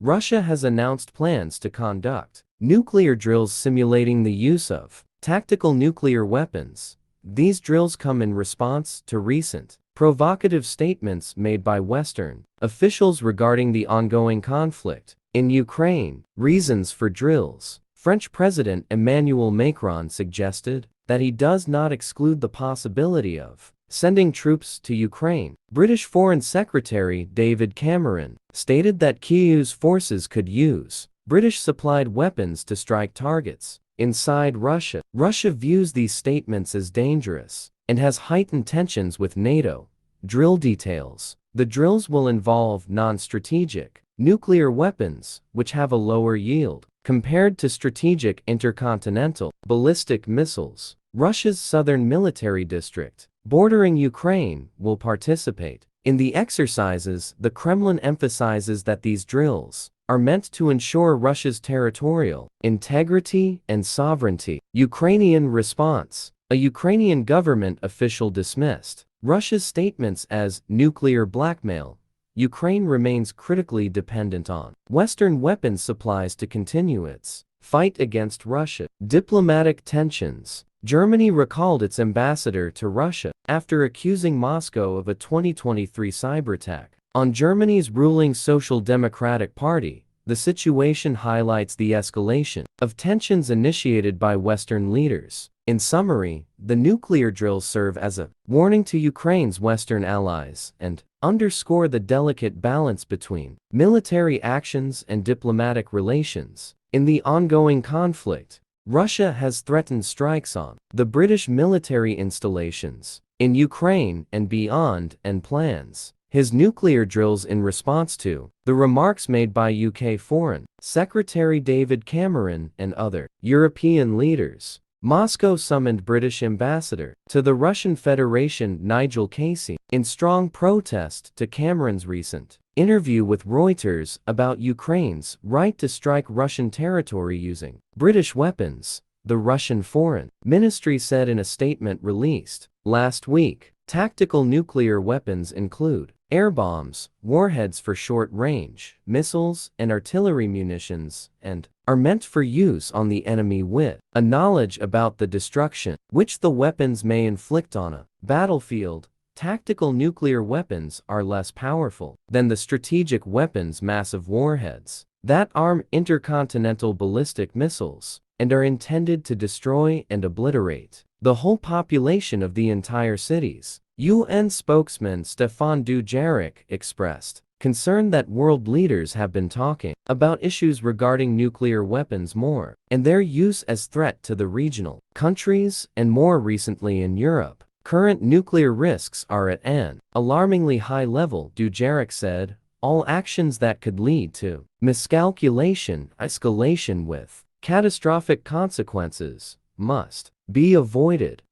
Russia has announced plans to conduct nuclear drills simulating the use of tactical nuclear weapons. These drills come in response to recent provocative statements made by Western officials regarding the ongoing conflict in Ukraine. Reasons for drills. French President Emmanuel Macron suggested that he does not exclude the possibility of sending troops to Ukraine. British Foreign Secretary David Cameron stated that Kyiv's forces could use British-supplied weapons to strike targets inside Russia. Russia views these statements as dangerous and has heightened tensions with NATO. Drill details. The drills will involve non-strategic nuclear weapons, which have a lower yield compared to strategic intercontinental ballistic missiles. Russia's southern military district, bordering Ukraine, will participate in the exercises. The Kremlin emphasizes that these drills are meant to ensure Russia's territorial integrity and sovereignty. Ukrainian response. A Ukrainian government official dismissed Russia's statements as nuclear blackmail. Ukraine remains critically dependent on Western weapons supplies to continue its fight against Russia. Diplomatic tensions. Germany recalled its ambassador to Russia after accusing Moscow of a 2023 cyberattack on Germany's ruling Social Democratic Party. The situation highlights the escalation of tensions initiated by Western leaders. In summary, the nuclear drills serve as a warning to Ukraine's Western allies and underscore the delicate balance between military actions and diplomatic relations. In the ongoing conflict, Russia has threatened strikes on the British military installations in Ukraine and beyond and plans his nuclear drills in response to the remarks made by UK Foreign Secretary David Cameron and other European leaders. Moscow summoned British ambassador to the Russian Federation Nigel Casey in strong protest to Cameron's recent interview with Reuters about Ukraine's right to strike Russian territory using British weapons. The Russian Foreign Ministry said in a statement released last week, tactical nuclear weapons include air bombs, warheads for short-range missiles, and artillery munitions, and are meant for use on the enemy with a knowledge about the destruction which the weapons may inflict on a battlefield. Tactical nuclear weapons are less powerful than the strategic weapons massive warheads that arm intercontinental ballistic missiles and are intended to destroy and obliterate the whole population of the entire cities. UN spokesman Stefan Dujarric expressed concern that world leaders have been talking about issues regarding nuclear weapons more and their use as threat to the regional countries and more recently in Europe. Current nuclear risks are at an alarmingly high level, Dujarric said. All actions that could lead to miscalculation, escalation with catastrophic consequences must be avoided.